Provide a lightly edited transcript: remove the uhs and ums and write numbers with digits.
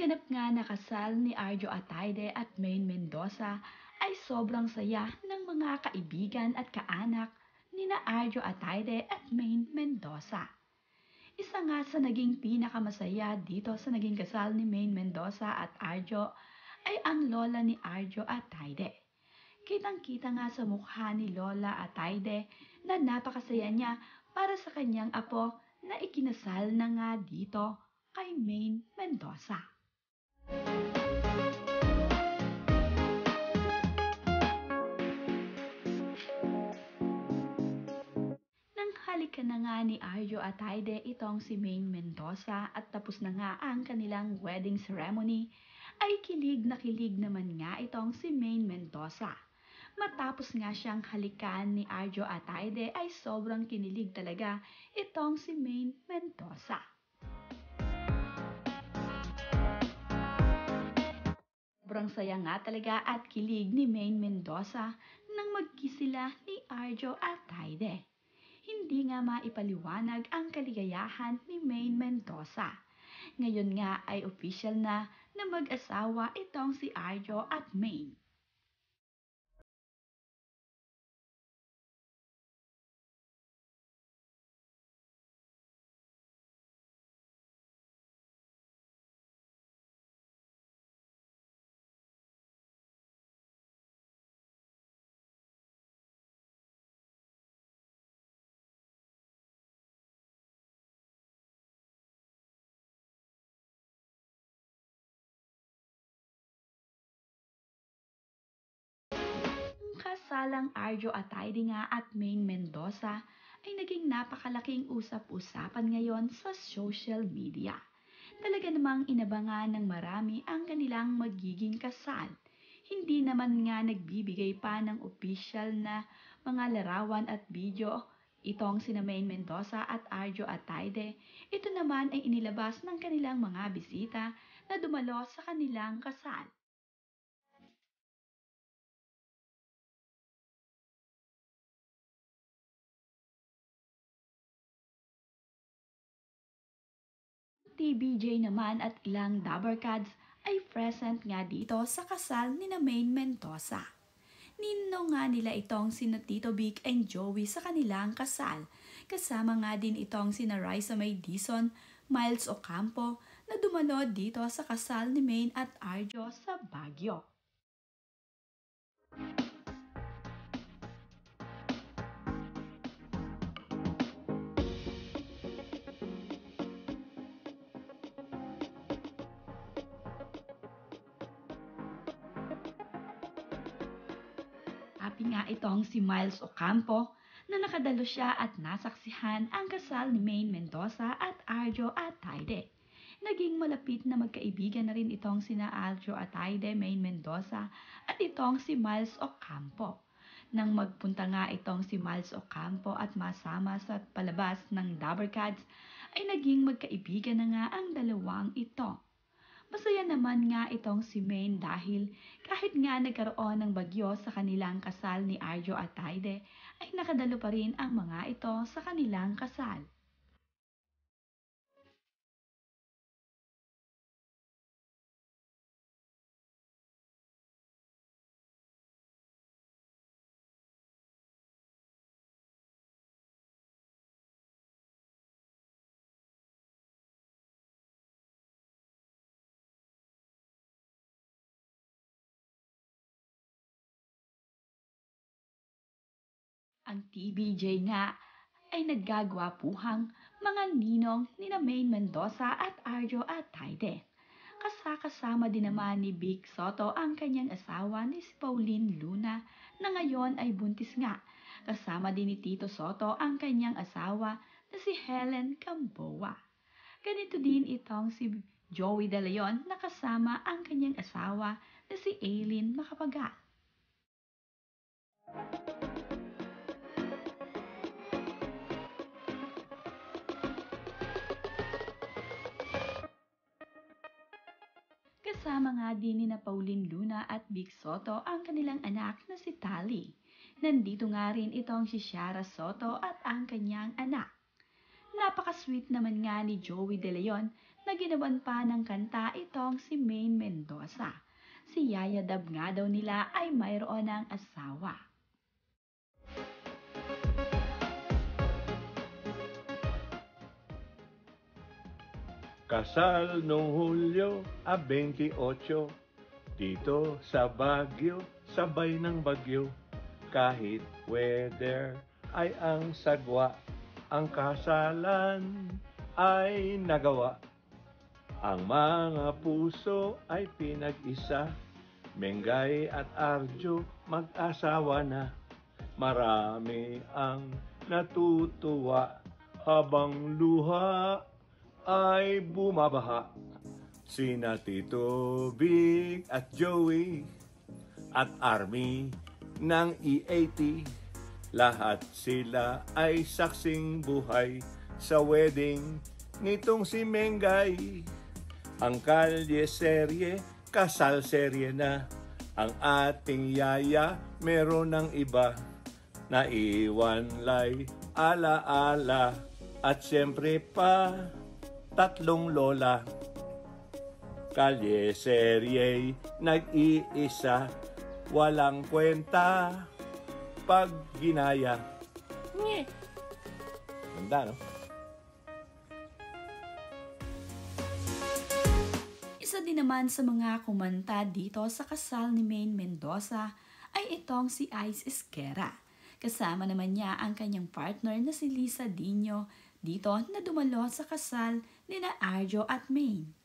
Naganap nga na kasal ni Arjo Atayde at Maine Mendoza ay sobrang saya ng mga kaibigan at kaanak ni na Arjo Atayde at Maine Mendoza. Isa nga sa naging pinakamasaya dito sa naging kasal ni Maine Mendoza at Arjo ay ang lola ni Arjo Atayde. Kitang-kita nga sa mukha ni Lola Atayde na napakasaya niya para sa kanyang apo na ikinasal na nga dito kay Maine Mendoza. Nang halikan na nga ni Arjo Atayde itong si Maine Mendoza at tapos na nga ang kanilang wedding ceremony, ay kilig na kilig naman nga itong si Maine Mendoza. Matapos nga siyang halikan ni Arjo Atayde ay sobrang kinilig talaga itong si Maine Mendoza. Sobrang saya nga talaga at kilig ni Maine Mendoza nang mag-kiss sila ni Arjo Atayde. Hindi nga maipaliwanag ang kaligayahan ni Maine Mendoza. Ngayon nga ay official na mag-asawa itong si Arjo at Maine. Kasalang Arjo Atayde nga at Maine Mendoza ay naging napakalaking usap-usapan ngayon sa social media. Talaga namang inabangan ng marami ang kanilang magiging kasal. Hindi naman nga nagbibigay pa ng official na mga larawan at video itong sina Maine Mendoza at Arjo Atayde. Ito naman ay inilabas ng kanilang mga bisita na dumalo sa kanilang kasal. TBJ naman at ilang Dabbercads ay present nga dito sa kasal ni na Maine Mendoza. Ninong nga nila itong sina Tito Vic and Joey sa kanilang kasal. Kasama nga din itong sina Raisa May Dizon, Miles Ocampo na dumalo dito sa kasal ni Maine at Arjo sa Baguio. Happy nga itong si Miles Ocampo na nakadalo siya at nasaksihan ang kasal ni Maine Mendoza at Arjo Atayde. Naging malapit na magkaibigan na rin itong sina Arjo Atayde, Maine Mendoza at itong si Miles Ocampo. Nang magpunta nga itong si Miles Ocampo at masama sa palabas ng Dabbercads ay naging magkaibigan na nga ang dalawang ito. Masaya naman nga itong si Maine dahil kahit nga nagkaroon ng bagyo sa kanilang kasal ni Arjo Atayde ay nakadalo pa rin ang mga ito sa kanilang kasal. Ang TBJ nga ay naggagwapuhang mga ninong ni na Maine Mendoza at Arjo Atayde. Kasama din naman ni Vic Soto ang kanyang asawa ni si Pauline Luna na ngayon ay buntis nga. Kasama din ni Tito Soto ang kanyang asawa na si Helen Gamboa. Ganito din itong si Joey De Leon na kasama ang kanyang asawa na si Aileen Macapagal. Kasama nga din ni na Pauline Luna at Vic Soto ang kanilang anak na si Tali. Nandito nga rin itong si Shara Soto at ang kanyang anak. Napaka-sweet naman nga ni Joey De Leon na ginawan pa ng kanta itong si Maine Mendoza. Si Yaya Dab nga daw nila ay mayroon ng asawa. Kasal noong Hulyo 28, dito sa Baguio, sabay ng bagyo. Kahit weather ay ang sagwa, ang kasalan ay nagawa. Ang mga puso ay pinag-isa, Mengay at Arjo mag-asawa na. Marami ang natutuwa habang luha ay bumabaha. Sina Tito Big at Joey at Army ng E80, lahat sila ay saksing buhay sa wedding nitong si Mengay. Ang kalye serye, kasal serye na. Ang ating yaya meron ng iba, naiwan lay ala-ala. At siyempre pa, 3 lola. Kalye serye, nag-iisa, walang kwenta pag ginaya. Nye. Ganda, no? Isa din naman sa mga kumanta dito sa kasal ni Maine Mendoza ay itong si Ice Esquera. Kasama naman niya ang kanyang partner na si Lisa Dino dito na dumalo sa kasal ni na Arjo at Maine.